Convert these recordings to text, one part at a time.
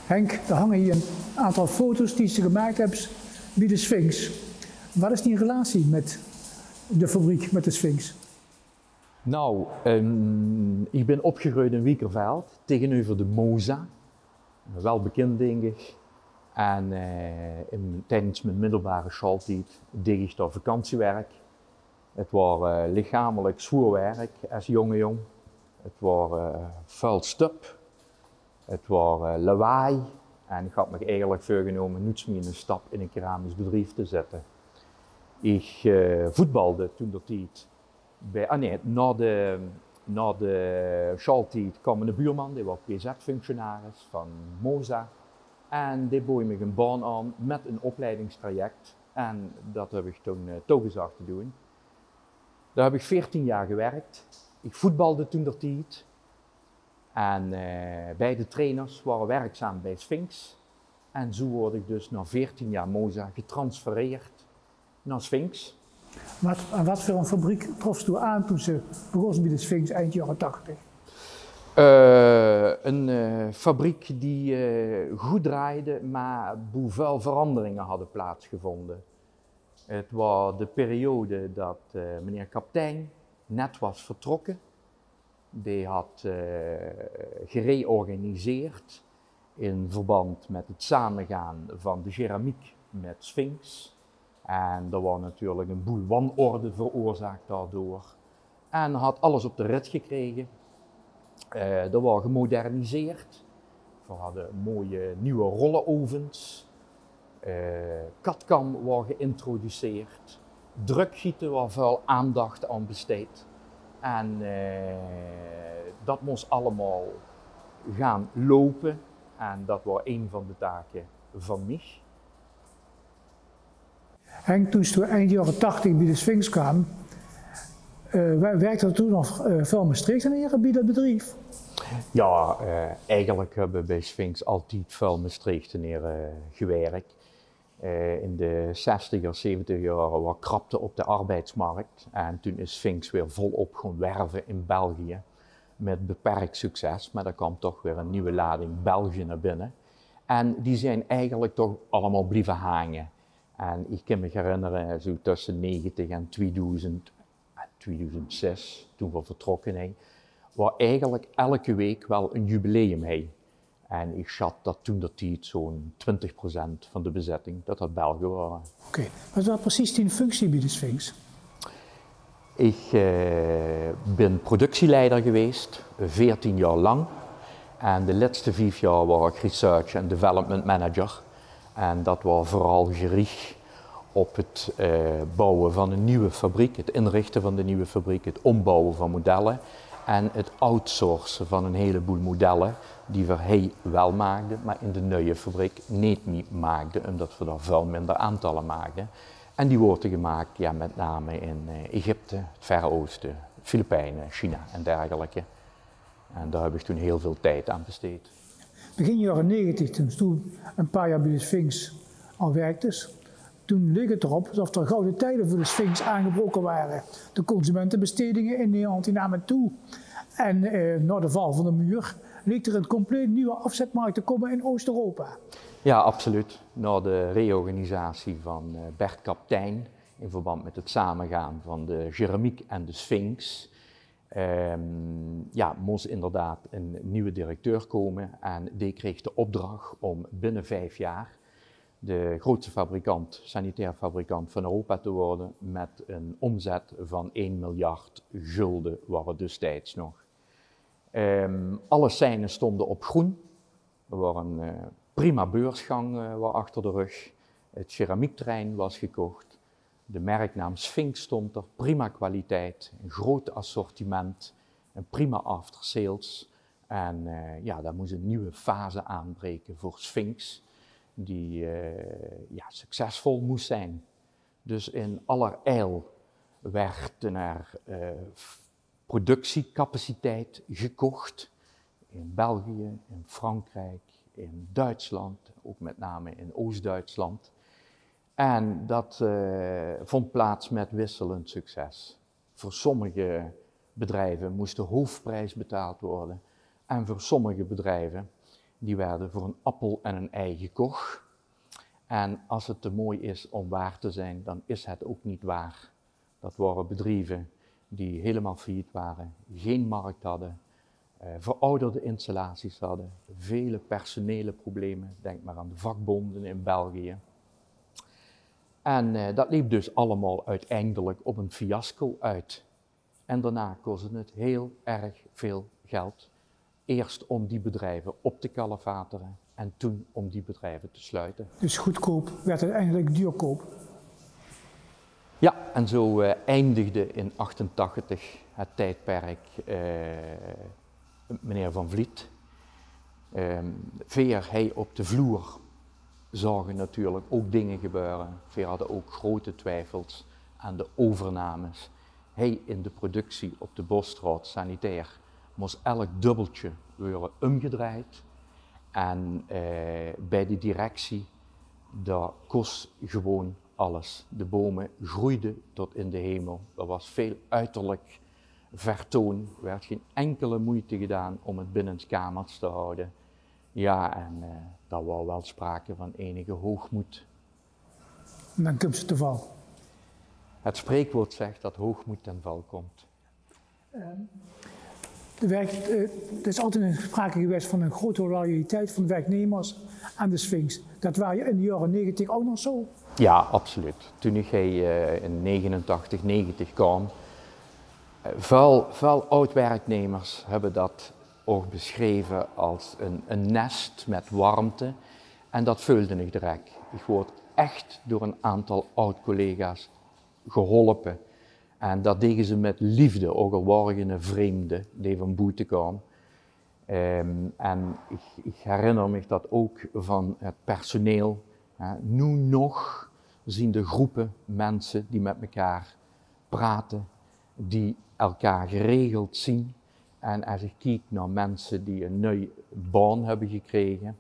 Henk, er hangen hier een aantal foto's die ze gemaakt hebben bij de Sphinx. Wat is die relatie met de fabriek, met de Sphinx? Nou, ik ben opgegroeid in Wiekerveld, tegenover de Moza. Wel bekend, denk ik. En tijdens mijn middelbare schooltijd deed ik daar vakantiewerk. Het was lichamelijk zwaar werk als jonge jong. Het was vuil stub. Het was lawaai. En ik had me eigenlijk voorgenomen niets meer een stap in een keramisch bedrijf te zetten. Ik voetbalde toen dat tijd. Na de schooltijd kwam een buurman, die was PZ-functionaris van Moza. En die bood me een baan aan met een opleidingstraject. En dat heb ik toen toegezegd te doen. Daar heb ik 14 jaar gewerkt. Ik voetbalde toen dat tijd. En beide trainers waren werkzaam bij Sphinx. En zo word ik dus na 14 jaar Moza getransfereerd naar Sphinx. Wat voor een fabriek trof ze aan toen ze begon bij de Sphinx eind jaren 80? Een fabriek die goed draaide, maar waar veel veranderingen hadden plaatsgevonden. Het was de periode dat meneer Kaptein net was vertrokken. Die had gereorganiseerd in verband met het samengaan van de keramiek met Sphinx. En er was natuurlijk een boel wanorde veroorzaakt daardoor. En had alles op de rit gekregen. Er was gemoderniseerd. We hadden mooie nieuwe rollenovens. Katkan was geïntroduceerd. Drukgieten was veel aandacht aan besteed. En dat moest allemaal gaan lopen. En dat was een van de taken van mij. Henk, toen ze eind jaren 80 bij de Sphinx kwam, werkte er toen nog veel Maastrichtenaren bij dat bedrijf? Ja, eigenlijk hebben we bij Sphinx altijd veel Maastrichtenaren gewerkt. In de 60er, 70er jaren was krapte op de arbeidsmarkt. En toen is Sphinx weer volop gaan werven in België. Met beperkt succes, maar er kwam toch weer een nieuwe lading België naar binnen. En die zijn eigenlijk toch allemaal blijven hangen. En ik kan me herinneren, zo tussen 90 en 2006, toen we vertrokken zijn, waar eigenlijk elke week wel een jubileum heen. En ik schat dat toen dat tijd zo'n 20% van de bezetting, dat Belgen waren. Oké, wat was precies die functie bij de Sphinx? Ik ben productieleider geweest, 14 jaar lang. En de laatste 5 jaar was ik research en development manager. En dat was vooral gericht op het bouwen van een nieuwe fabriek, het inrichten van de nieuwe fabriek, het ombouwen van modellen en het outsourcen van een heleboel modellen die we wel maakten, maar in de nieuwe fabriek niet maakten, omdat we daar veel minder aantallen maakten. En die worden gemaakt ja, met name in Egypte, het Verre Oosten, Filipijnen, China en dergelijke. En daar heb ik toen heel veel tijd aan besteed. Begin jaren 90, toen een paar jaar bij de Sphinx al werkte, toen leek het erop alsof er gouden tijden voor de Sphinx aangebroken waren. De consumentenbestedingen in Nederland die namen toe. En na de val van de muur leek er een compleet nieuwe afzetmarkt te komen in Oost-Europa. Ja, absoluut. Na de reorganisatie van Bert Kaptein in verband met het samengaan van de keramiek en de Sphinx, moest inderdaad een nieuwe directeur komen en die kreeg de opdracht om binnen 5 jaar de grootste fabrikant, sanitair fabrikant van Europa te worden met een omzet van 1 miljard gulden, waren het destijds nog. Alle seinen stonden op groen. Er was een prima beursgang achter de rug. Het keramiekterrein was gekocht. De merknaam Sphinx stond er, prima kwaliteit, een groot assortiment, een prima after sales. En daar moest een nieuwe fase aanbreken voor Sphinx, die succesvol moest zijn. Dus in allerijl werd er productiecapaciteit gekocht in België, in Frankrijk, in Duitsland, ook met name in Oost-Duitsland. En dat vond plaats met wisselend succes. Voor sommige bedrijven moest de hoofdprijs betaald worden en voor sommige bedrijven die werden voor een appel en een ei gekocht. En als het te mooi is om waar te zijn, dan is het ook niet waar. Dat waren bedrijven die helemaal failliet waren, geen markt hadden, verouderde installaties hadden, vele personele problemen, denk maar aan de vakbonden in België. En dat liep dus allemaal uiteindelijk op een fiasco uit. En daarna kostte het heel erg veel geld. Eerst om die bedrijven op te kalefateren en toen om die bedrijven te sluiten. Dus goedkoop werd uiteindelijk duurkoop. Ja, en zo eindigde in 1988 het tijdperk meneer Van Vliet. Veer, hij op de vloer, zagen natuurlijk ook dingen gebeuren. Veer hadden ook grote twijfels aan de overnames. Hij in de productie op de Bosstraat sanitair moest elk dubbeltje worden omgedraaid. En bij de directie, dat kost gewoon alles. De bomen groeiden tot in de hemel. Er was veel uiterlijk vertoon. Er werd geen enkele moeite gedaan om het binnenskamers te houden. Ja, en daar was wel sprake van enige hoogmoed. En dan komt ze te val. Het spreekwoord zegt dat hoogmoed ten val komt. Er is altijd sprake geweest van een grote loyaliteit van de werknemers aan de Sphinx. Dat was in de jaren 90 ook nog zo? Ja, absoluut. Toen ik in 89, 90 kwam, veel oud-werknemers hebben dat ook beschreven als een nest met warmte. En dat voelde ik direct. Ik word echt door een aantal oud-collega's geholpen. En dat deden ze met liefde, ook al waren je een vreemde die van boete kwam. En ik herinner me dat ook van het personeel. Nu nog zien de groepen mensen die met elkaar praten, die elkaar geregeld zien. En als ik kijk naar mensen die een nieuwe baan hebben gekregen,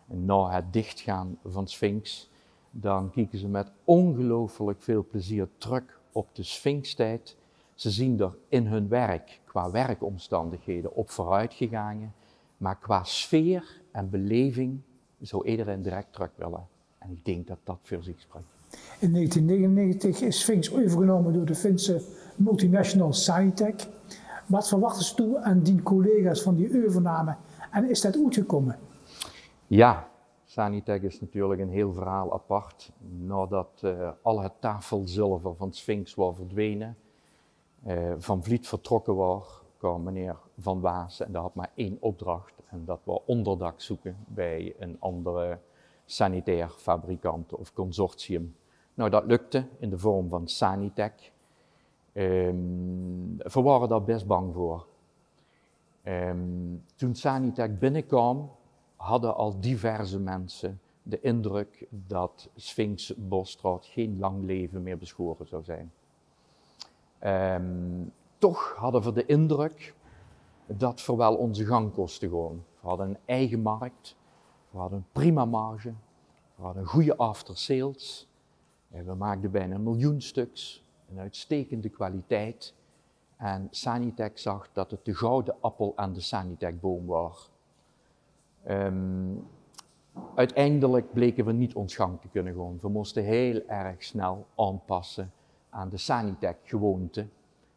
na het dichtgaan van Sphinx, dan kijken ze met ongelooflijk veel plezier terug op de Sphinx-tijd. Ze zien er in hun werk, qua werkomstandigheden, op vooruit gegaan, maar qua sfeer en beleving zou iedereen direct terug willen. En ik denk dat dat voor zich spreekt. In 1999 is Sphinx overgenomen door de Finse multinational Sanitec. Wat verwachten ze toe aan die collega's van die overname en is dat uitgekomen? Ja, Sanitec is natuurlijk een heel verhaal apart. Nadat al het tafelzilver van Sphinx was verdwenen, Van Vliet vertrokken was, kwam meneer Van Waas en dat had maar één opdracht. En dat was onderdak zoeken bij een andere sanitair fabrikant of consortium. Nou, dat lukte in de vorm van Sanitec. We waren daar best bang voor. Toen Sanitec binnenkwam, hadden al diverse mensen de indruk dat Sphinx Bosstraat geen lang leven meer beschoren zou zijn. Toch hadden we de indruk dat we wel onze gang kosten gewoon. We hadden een eigen markt, we hadden een prima marge, we hadden een goede after sales. We maakten bijna 1 miljoen stuks, een uitstekende kwaliteit. En Sanitec zag dat het de gouden appel aan de Sanitec-boom was. Uiteindelijk bleken we niet ons gang te kunnen gaan. We moesten heel erg snel aanpassen aan de Sanitec-gewoonte.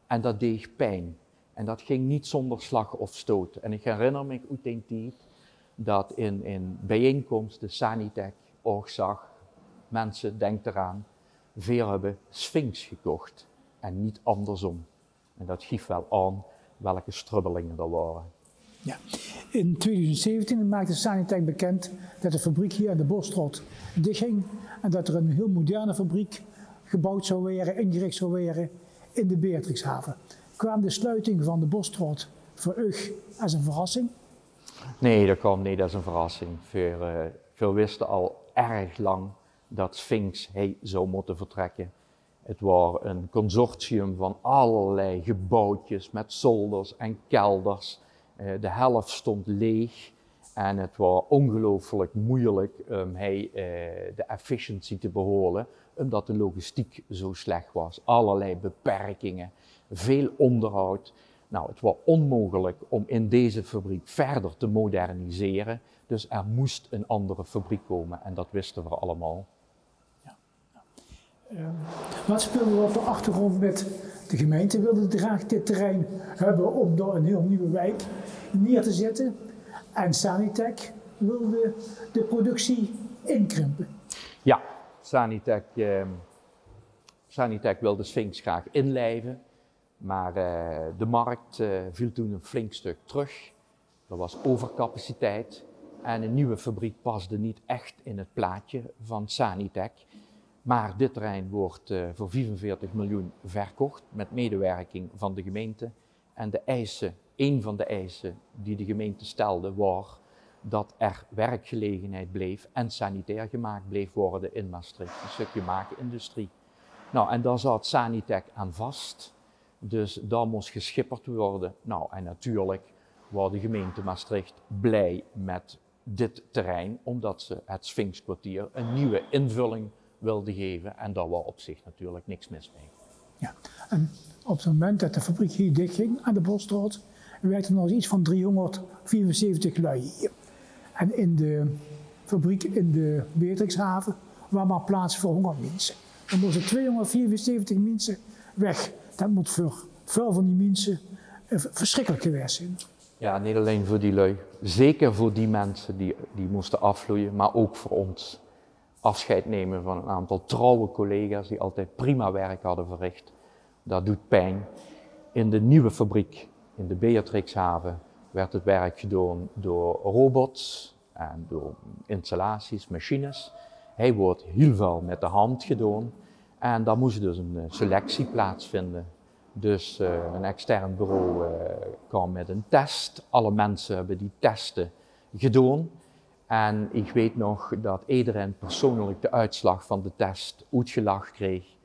En dat deed pijn. En dat ging niet zonder slag of stoot. En ik herinner me uit die tijd dat in bijeenkomsten Sanitec ook zag, mensen, denk eraan, veel hebben Sphinx gekocht en niet andersom. En dat geeft wel aan welke strubbelingen er waren. Ja. In 2017 maakte Sanitec bekend dat de fabriek hier aan de Bosstraat dichtging en dat er een heel moderne fabriek gebouwd zou worden, ingericht zou worden in de Beatrixhaven. Kwam de sluiting van de Bosstraat voor u als een verrassing? Nee, dat kwam niet als een verrassing. Veel wisten al erg lang dat Sphinx zou moeten vertrekken. Het was een consortium van allerlei gebouwtjes met zolders en kelders. De helft stond leeg en het was ongelooflijk moeilijk om de efficiëntie te behouden, omdat de logistiek zo slecht was. Allerlei beperkingen, veel onderhoud. Nou, het was onmogelijk om in deze fabriek verder te moderniseren, dus er moest een andere fabriek komen en dat wisten we allemaal. Wat speelde er op de achtergrond met de gemeente? Wilde graag dit terrein hebben om daar een heel nieuwe wijk neer te zetten. En Sanitec wilde de productie inkrimpen. Ja, Sanitec wilde Sphinx graag inlijven, maar de markt viel toen een flink stuk terug. Er was overcapaciteit en een nieuwe fabriek paste niet echt in het plaatje van Sanitec. Maar dit terrein wordt voor 45 miljoen verkocht met medewerking van de gemeente. En een van de eisen die de gemeente stelde was dat er werkgelegenheid bleef en sanitair gemaakt bleef worden in Maastricht. Een stukje maakindustrie. Nou, en daar zat Sanitec aan vast. Dus daar moest geschipperd worden. Nou, en natuurlijk was de gemeente Maastricht blij met dit terrein, omdat ze het Sphinxkwartier een nieuwe invulling wilde geven. En daar was op zich natuurlijk niks mis mee. Ja, en op het moment dat de fabriek hier dichtging aan de Bosstraat, werkten er nog iets van 374 lui hier. En in de fabriek in de Beatrixhaven was maar plaats voor 100 mensen. Dan moesten 274 mensen weg. Dat moet voor veel van die mensen verschrikkelijk geweest zijn. Ja, niet alleen voor die lui. Zeker voor die mensen die moesten afvloeien, maar ook voor ons. Afscheid nemen van een aantal trouwe collega's die altijd prima werk hadden verricht. Dat doet pijn. In de nieuwe fabriek, in de Beatrixhaven, werd het werk gedaan door robots en door installaties, machines. Hij wordt heel veel met de hand gedaan en daar moest dus een selectie plaatsvinden. Dus een extern bureau kwam met een test. Alle mensen hebben die testen gedaan. En ik weet nog dat iedereen persoonlijk de uitslag van de test uitgelach kreeg.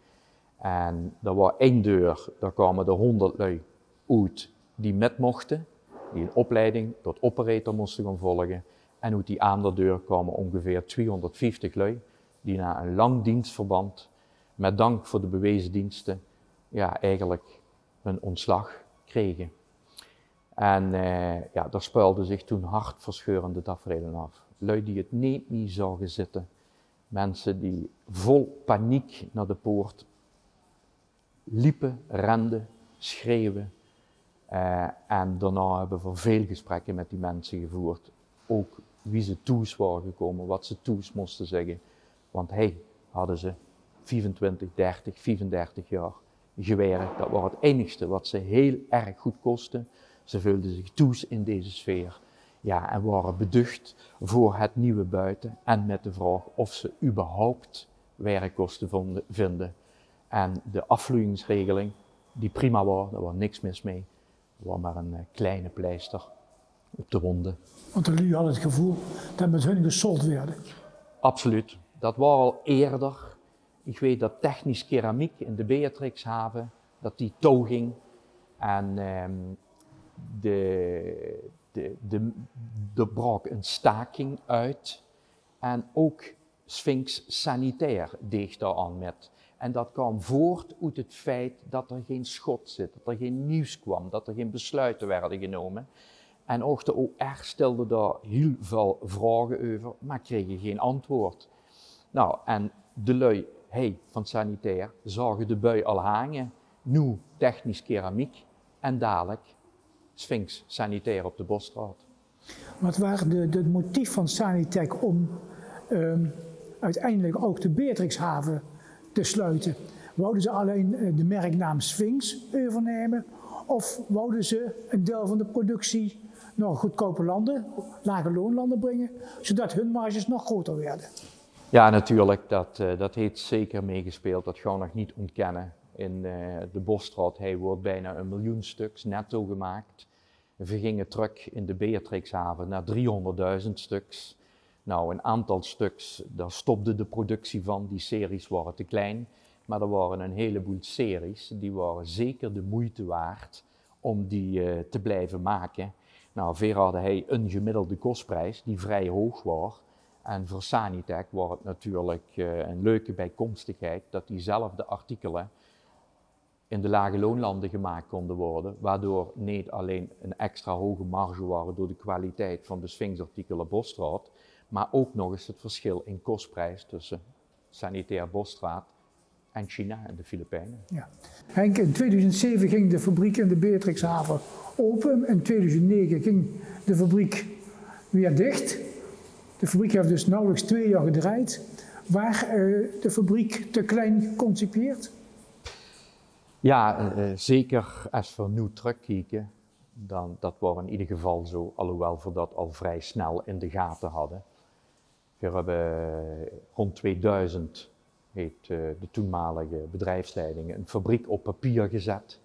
En er was één deur, daar kwamen er 100 lui uit die met mochten, die een opleiding tot operator moesten gaan volgen. En uit die andere deur kwamen ongeveer 250 lui, die na een lang dienstverband, met dank voor de bewezen diensten, ja, eigenlijk een ontslag kregen. En ja, daar speelden zich toen hartverscheurende taferelen af. Lui die het niet zagen zitten. Mensen die vol paniek naar de poort liepen, renden, schreeuwen. En daarna hebben we veel gesprekken met die mensen gevoerd. Ook wie ze toes waren gekomen, wat ze toes moesten zeggen. Want hadden ze 24, 30, 34 jaar gewerkt. Dat was het enigste wat ze heel erg goed kostte. Ze voelden zich toes in deze sfeer. Ja, en waren beducht voor het nieuwe buiten en met de vraag of ze überhaupt werk kosten vinden. En de afvloeingsregeling, die prima was, daar was niks mis mee. Er was maar een kleine pleister op de wonden. Want de lui hadden het gevoel dat met hun gesold werden. Absoluut. Dat was al eerder. Ik weet dat technisch keramiek in de Beatrixhaven, dat die touw ging. En er brak een staking uit. En ook Sphinx Sanitair deed daar aan met. En dat kwam voort uit het feit dat er geen schot zit, dat er geen nieuws kwam, dat er geen besluiten werden genomen. En ook de OR stelde daar heel veel vragen over, maar kregen geen antwoord. Nou, en de lui van Sanitair zagen de bui al hangen, nu technisch keramiek en dadelijk Sphinx Sanitair op de Bosstraat. Wat waren de motief van Sanitec om uiteindelijk ook de Beatrixhaven te sluiten? Wouden ze alleen de merknaam Sphinx overnemen of wouden ze een deel van de productie naar goedkope landen, lage loonlanden brengen, zodat hun marges nog groter werden? Ja, natuurlijk, dat heeft zeker meegespeeld, dat gaan we nog niet ontkennen. In de Bosstraat wordt bijna 1 miljoen stuks netto gemaakt. We gingen terug in de Beatrixhaven naar 300.000 stuks. Nou, een aantal stuks, daar stopte de productie van, die series waren te klein. Maar er waren een heleboel series, die waren zeker de moeite waard om die te blijven maken. Nou, Vera hadden een gemiddelde kostprijs die vrij hoog was. En voor Sanitec was het natuurlijk een leuke bijkomstigheid dat diezelfde artikelen in de lage loonlanden gemaakt konden worden, waardoor niet alleen een extra hoge marge waren door de kwaliteit van de Sphinx-artikelen Bosstraat, maar ook nog eens het verschil in kostprijs tussen sanitair Bosstraat en China en de Filipijnen. Ja. Henk, in 2007 ging de fabriek in de Beatrixhaven open. In 2009 ging de fabriek weer dicht. De fabriek heeft dus nauwelijks 2 jaar gedraaid. Waar de fabriek te klein geconcipeerd? Ja, zeker als we nu terugkijken, dan dat was in ieder geval zo, alhoewel we dat al vrij snel in de gaten hadden. We hebben rond 2000 heeft de toenmalige bedrijfsleiding een fabriek op papier gezet.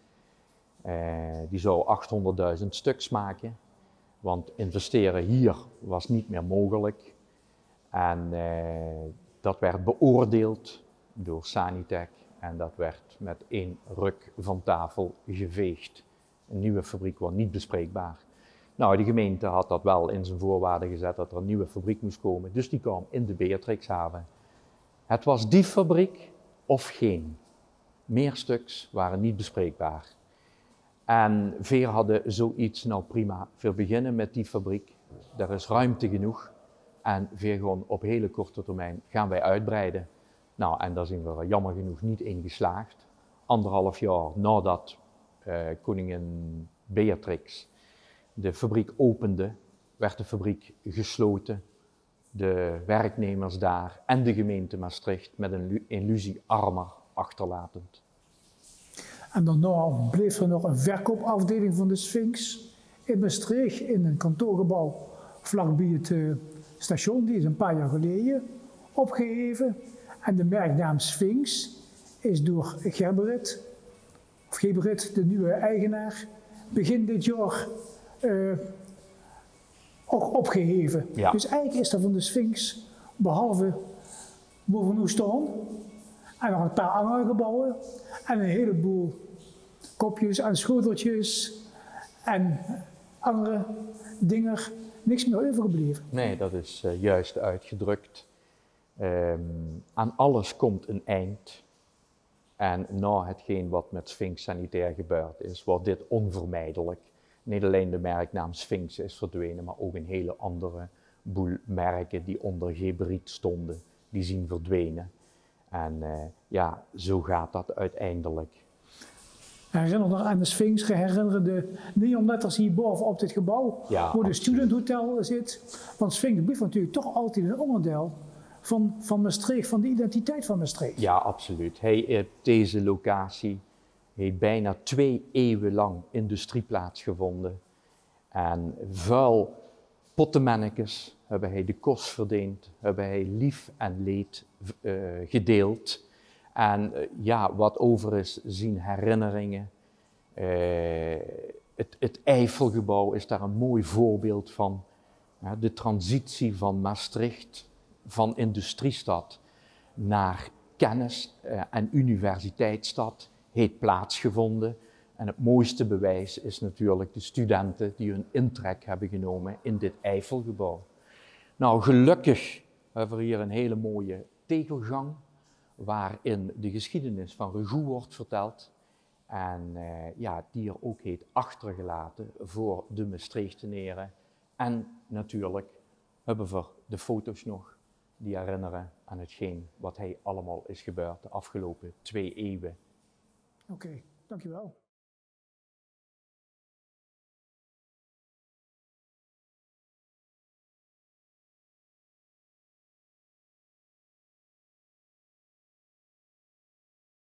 Die zou 800.000 stuks maken, want investeren hier was niet meer mogelijk. En dat werd beoordeeld door Sanitec en dat werd met 1 ruk van tafel geveegd. Een nieuwe fabriek was niet bespreekbaar. Nou, de gemeente had dat wel in zijn voorwaarden gezet dat er een nieuwe fabriek moest komen, dus die kwam in de Beatrixhaven. Het was die fabriek of geen. Meer stuks waren niet bespreekbaar. En Veer hadden zoiets, nou prima, we beginnen met die fabriek. Er is ruimte genoeg. En Veer gewoon op hele korte termijn gaan wij uitbreiden. Nou, en daar zijn we er jammer genoeg niet in geslaagd. 1,5 jaar nadat koningin Beatrix de fabriek opende, werd de fabriek gesloten. De werknemers daar en de gemeente Maastricht met een illusie armer achterlatend. En daarna bleef er nog een verkoopafdeling van de Sphinx in Maastricht, in een kantoorgebouw vlakbij het station. Die is een paar jaar geleden opgeheven. En de merknaam Sphinx is door Geberit, de nieuwe eigenaar, begin dit jaar ook opgeheven. Ja. Dus eigenlijk is er van de Sphinx, behalve waar we nu staan, en nog een paar andere gebouwen en een heleboel kopjes en schoteltjes en andere dingen, niks meer overgebleven. Nee, dat is juist uitgedrukt. Aan alles komt een eind. En na hetgeen wat met Sphinx Sanitair gebeurd is, wordt dit onvermijdelijk. Niet alleen de merknaam Sphinx is verdwenen, maar ook een hele andere boel merken die onder Geberit stonden, die zien verdwenen. En ja, zo gaat dat uiteindelijk. Herinner nog aan de Sphinx, herinner de neonletters hierboven op dit gebouw, Ja, waar de Student Hotel zit. Want Sphinx blijft natuurlijk toch altijd een onderdeel van Maastricht, van de identiteit van Maastricht. Ja, absoluut. Deze locatie heeft bijna 2 eeuwen lang industrie plaatsgevonden. En vuil pottenmannekes hebben hij de kost verdiend, hebben hij lief en leed gedeeld. En ja, wat over is, zien herinneringen. Het Eiffelgebouw is daar een mooi voorbeeld van. De transitie van Maastricht, van industriestad naar kennis- en universiteitsstad, heeft plaatsgevonden. En het mooiste bewijs is natuurlijk de studenten die hun intrek hebben genomen in dit Eiffelgebouw. Nou, gelukkig hebben we hier een hele mooie tegelgang, waarin de geschiedenis van Regoe wordt verteld. En ja, die er ook heeft achtergelaten voor de Maastrichtenaren. En natuurlijk hebben we de foto's nog die herinneren aan hetgeen wat hij allemaal is gebeurd de afgelopen 2 eeuwen. Oké, dankjewel.